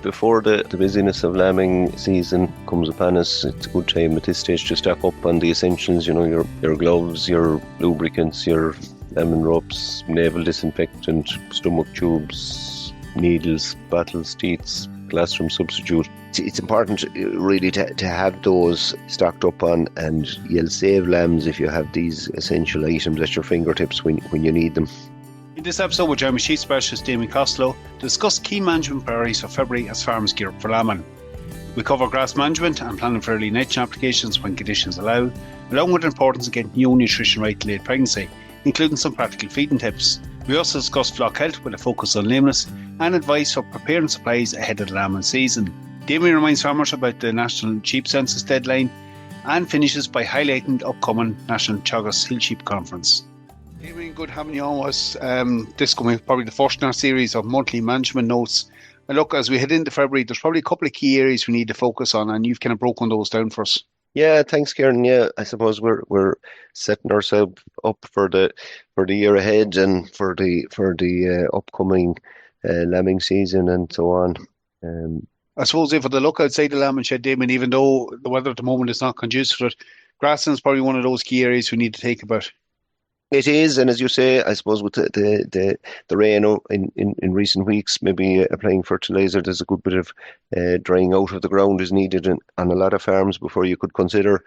before the busyness of lambing season comes upon us, it's a good time at this stage to stock up on the essentials, your gloves, your lubricants, your lambing ropes, navel disinfectant, stomach tubes, needles, bottles, teats, colostrum substitute. It's important really to have those stocked up on, and you'll save lambs if you have these essential items at your fingertips when you need them. In this episode with Jeremy Sheep Specialist Damian Costello, discuss key management priorities for February as farmers gear up for lambing. We cover grass management and planning for early nitrogen applications when conditions allow, along with the importance of getting new nutrition right to late pregnancy, including some practical feeding tips. We also discuss flock health with a focus on lameness and advice for preparing supplies ahead of the lambing season. Damian reminds farmers about the National Sheep Census deadline and finishes by highlighting the upcoming National Teagasc Hill Sheep Conference. Damian, good having you on us. This is going to be probably the first in our series of monthly management notes. And look, as we head into February, there's probably a couple of key areas we need to focus on, and you've kind of broken those down for us. Yeah, thanks, Kieran. Yeah, I suppose we're setting ourselves up for the year ahead and for the upcoming lambing season and so on. I suppose if the look outside the lambing shed, Damian, even though the weather at the moment is not conducive to it, grassland is probably one of those key areas we need to think about. It is, and as you say, I suppose with the rain in recent weeks, maybe applying fertilizer, there's a good bit of drying out of the ground is needed on a lot of farms before you could consider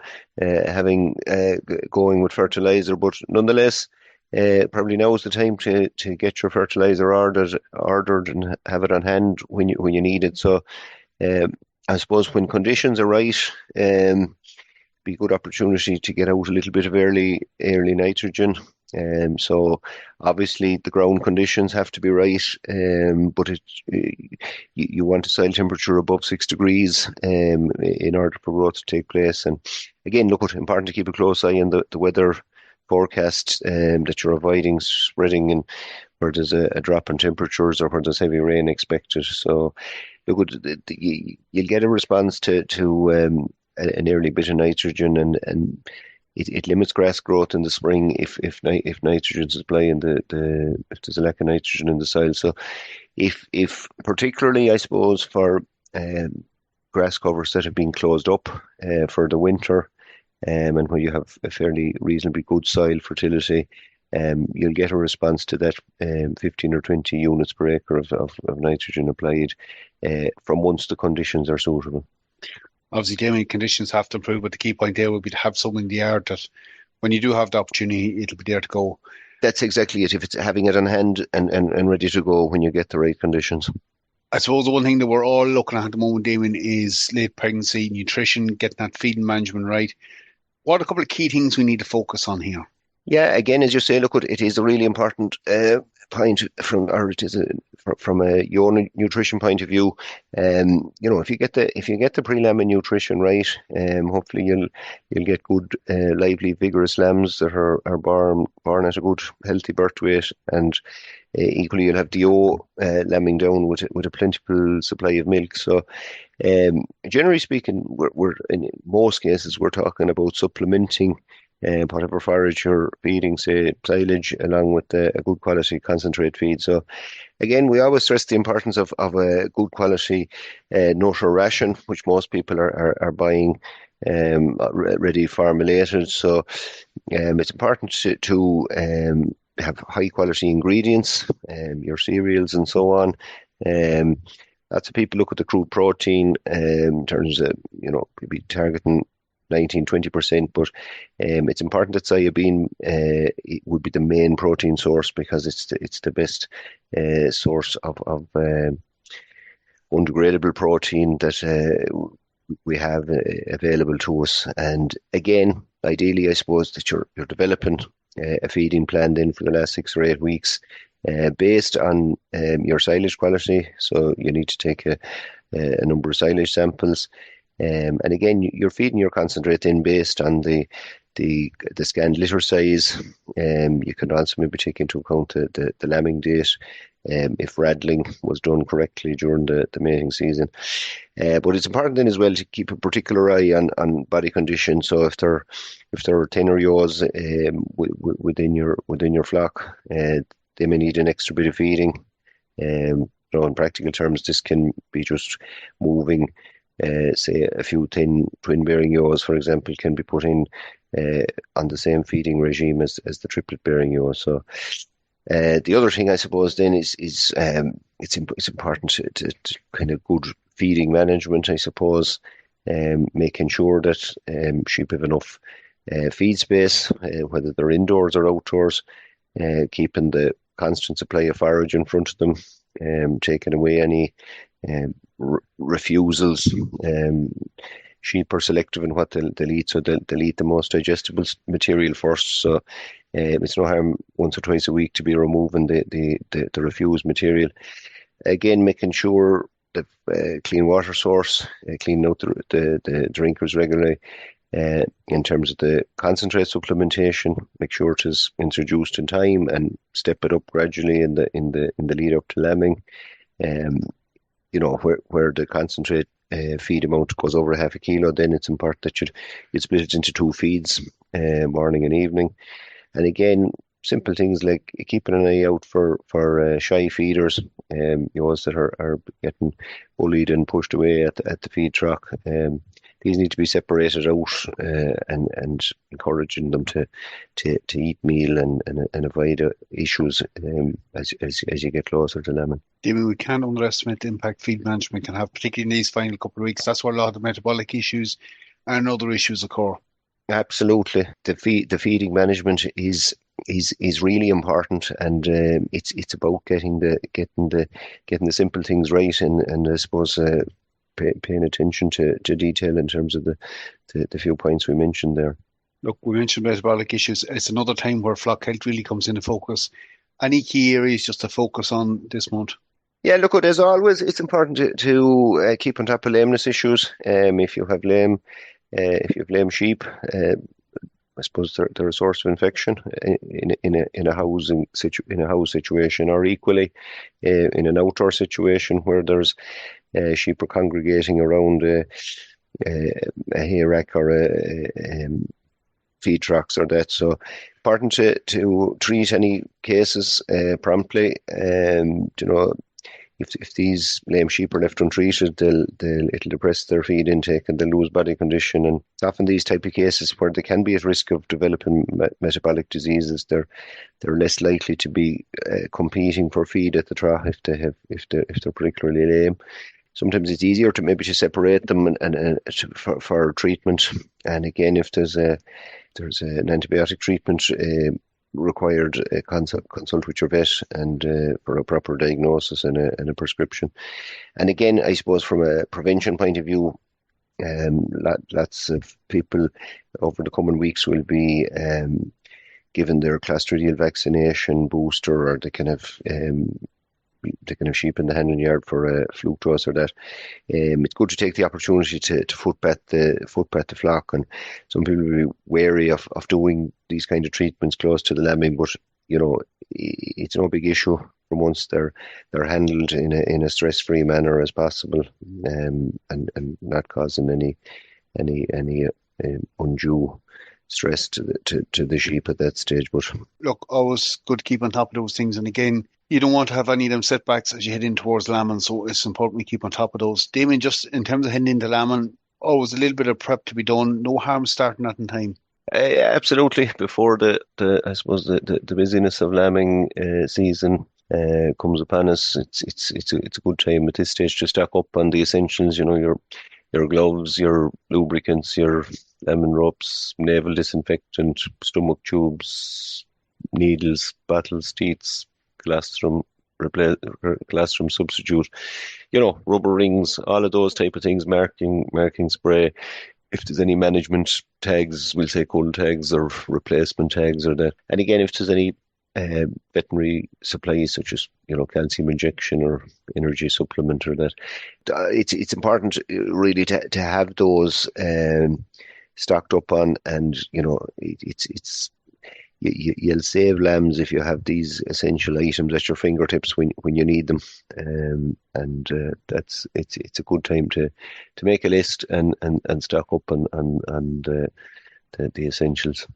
going with fertilizer. But nonetheless, probably now is the time to get your fertilizer ordered and have it on hand when you need it. So I suppose when conditions are right, be a good opportunity to get out a little bit of early nitrogen. So obviously the ground conditions have to be right, but you want a soil temperature above 6 degrees in order for growth to take place. And again, look, it's important to keep a close eye on the weather forecast, that you're avoiding spreading in where there's a drop in temperatures or where there's heavy rain expected. So look, you'll get a response to an early bit of nitrogen, and it limits grass growth in the spring if nitrogen supply and if there's a lack of nitrogen in the soil. So if particularly, I suppose, for grass covers that have been closed up for the winter, and where you have a fairly reasonably good soil fertility, you'll get a response to that 15 or 20 units per acre of nitrogen applied from once the conditions are suitable. Obviously, Damian, conditions have to improve, but the key point there would be to have something in the yard that when you do have the opportunity, it'll be there to go. That's exactly it. If it's having it on hand and ready to go when you get the right conditions. I suppose the one thing that we're all looking at the moment, Damian, is late pregnancy, nutrition, getting that feeding management right. What are a couple of key things we need to focus on here? Yeah, again, as you say, look, it is a really important point from your nutrition point of view. If you get the pre-lambing nutrition right, hopefully you'll get good, lively, vigorous lambs that are born at a good, healthy birth weight, and equally you'll have DO lambing down with a plentiful supply of milk. So, generally speaking, we're in most cases we're talking about supplementing whatever forage you're feeding, say silage, along with a good quality concentrate feed. So again, we always stress the importance of a good quality nut or ration, which most people are buying ready formulated. So it's important to have high quality ingredients, your cereals and so on. Lots of people look at the crude protein in terms of, maybe targeting 19-20%, but it's important that soybean it would be the main protein source, because it's the best source of undegradable protein that we have available to us. And again, ideally, I suppose that you're developing a feeding plan then for the last 6 or 8 weeks based on your silage quality. So you need to take a number of silage samples. And again, you're feeding your concentrate in based on the scanned litter size. You can also maybe take into account the lambing date, if rattling was done correctly during the mating season. But it's important then as well to keep a particular eye on body condition. So if there are thinner yawns within your flock, they may need an extra bit of feeding. in practical terms, this can be just moving, say, a few twin-bearing ewes, for example, can be put in on the same feeding regime as the triplet-bearing ewe. So the other thing, I suppose, then is it's important to kind of good feeding management, I suppose, making sure that sheep have enough feed space, whether they're indoors or outdoors, keeping the constant supply of forage in front of them, taking away any refusals. Sheep are selective in what they'll eat, so they'll eat the most digestible material first. So it's no harm once or twice a week to be removing the refused material. Again, making sure the clean water source, cleaning out the drinkers regularly. In terms of the concentrate supplementation, make sure it is introduced in time and step it up gradually in the lead up to lambing. Where the concentrate feed amount goes over half a kilo, then it's important that you'd split it into 2 feeds, morning and evening. And again, simple things like keeping an eye out for shy feeders, those that are getting bullied and pushed away at the feed trough. These need to be separated out, and encouraging them to eat meal and avoid issues as you get closer to lambing. Damian, we can't underestimate the impact feed management can have, particularly in these final couple of weeks. That's where a lot of the metabolic issues and other issues occur. Absolutely, the feeding management is really important, and it's about getting the simple things right, and I suppose paying attention to detail in terms of the few points we mentioned there. Look, we mentioned metabolic issues. It's another time where flock health really comes into focus. Any key areas just to focus on this month? Yeah, look, as always, it's important to keep on top of lameness issues. If you have lame sheep, I suppose they're a source of infection in a house situation, or equally in an outdoor situation where there's sheep are congregating around a hay rack or a feed trucks or that. So important to treat any cases promptly. If these lame sheep are left untreated, it'll depress their feed intake and they'll lose body condition. And it's often these type of cases where they can be at risk of developing metabolic diseases. They're less likely to be competing for feed at the trough if they're particularly lame. Sometimes it's easier to separate them and for treatment. And again, if there's an antibiotic treatment required, consult with your vet and for a proper diagnosis and a prescription. And again, I suppose from a prevention point of view, lots of people over the coming weeks will be given their Clostridial vaccination booster, or they can have sheep in the handling yard for a fluke dose or that. It's good to take the opportunity to footbat the flock, and some people will be wary of doing these kind of treatments close to the lambing, but it's no big issue from once they're handled in a stress-free manner as possible, and not causing any undue stress to the sheep at that stage. But look, always good to keep on top of those things, and again, you don't want to have any of them setbacks as you head in towards lambing, so it's important we keep on top of those. Damian, just in terms of heading into lambing, always a little bit of prep to be done. No harm starting that in time. Absolutely, before the busyness of lambing season comes upon us, it's a good time at this stage to stock up on the essentials. Your gloves, your lubricants, your lambing ropes, navel disinfectant, stomach tubes, needles, bottles, teats, colostrum substitute, rubber rings, all of those type of things, marking spray. If there's any management tags, we'll say cold tags or replacement tags or that. And again, if there's any veterinary supplies such as calcium injection or energy supplement or that, it's important really to have those stocked up on, and you'll save lambs if you have these essential items at your fingertips when you need them, and it's a good time to make a list and stock up on the essentials.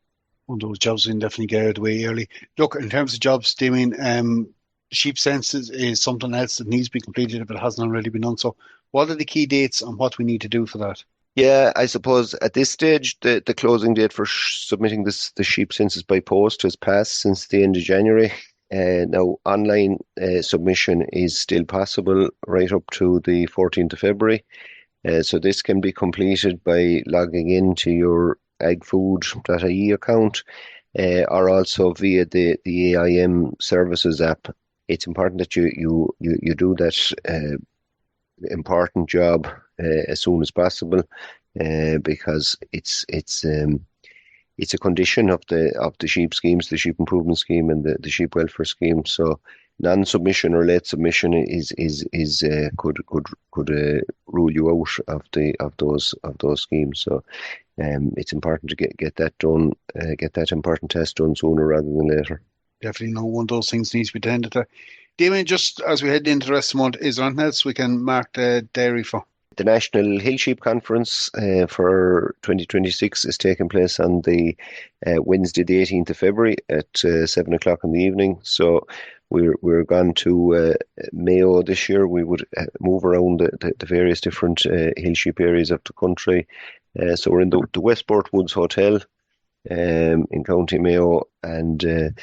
One of those jobs we can definitely get out of the way early. Look, in terms of jobs, Damian, sheep census is something else that needs to be completed if it hasn't already been done. So what are the key dates and what we need to do for that? Yeah, I suppose at this stage, the closing date for submitting the sheep census by post has passed since the end of January. Now, online submission is still possible right up to the 14th of February. So this can be completed by logging into your agfood.ie account or also via the AIM services app. It's important that you do that important job as soon as possible because it's a condition of the sheep schemes, the sheep improvement scheme and the sheep welfare scheme. So non-submission or late submission could rule you out of those schemes. So it's important to get that done, get that important test done sooner rather than later. Definitely one of those things needs to be attended to. Damian, just as we head into the rest of the month, is there anything else we can mark the diary for? The National Hill Sheep Conference for 2026 is taking place on the Wednesday, the 18th of February at 7 o'clock in the evening. So we're gone to Mayo this year. We would move around the various different hill sheep areas of the country. So we're in the Westport Woods Hotel in County Mayo, and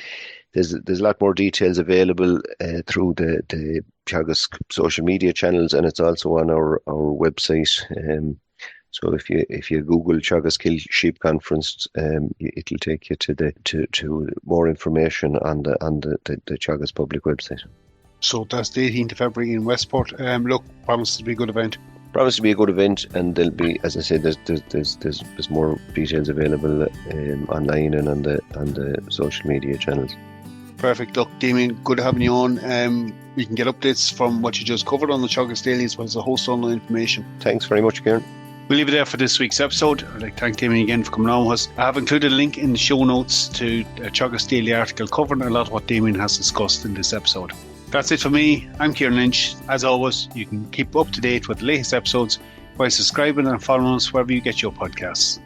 there's a lot more details available through the Teagasc social media channels, and it's also on our website. So if you Google Teagasc Hill Sheep Conference, it'll take you to more information on the Teagasc public website. So that's the 18th of February in Westport. Look, promises to be a good event. Promise to be a good event, and there'll be, as I said, there's more details available online and on the social media channels. Perfect. Look, Damian, good having you on. We can get updates from what you just covered on the Teagasc Daily as well as a host of online information. Thanks very much, Kieran. We'll leave it there for this week's episode. I'd like to thank Damian again for coming on with us. I have included a link in the show notes to a Teagasc Daily article covering a lot of what Damian has discussed in this episode. That's it for me. I'm Kieran Lynch. As always, you can keep up to date with the latest episodes by subscribing and following us wherever you get your podcasts.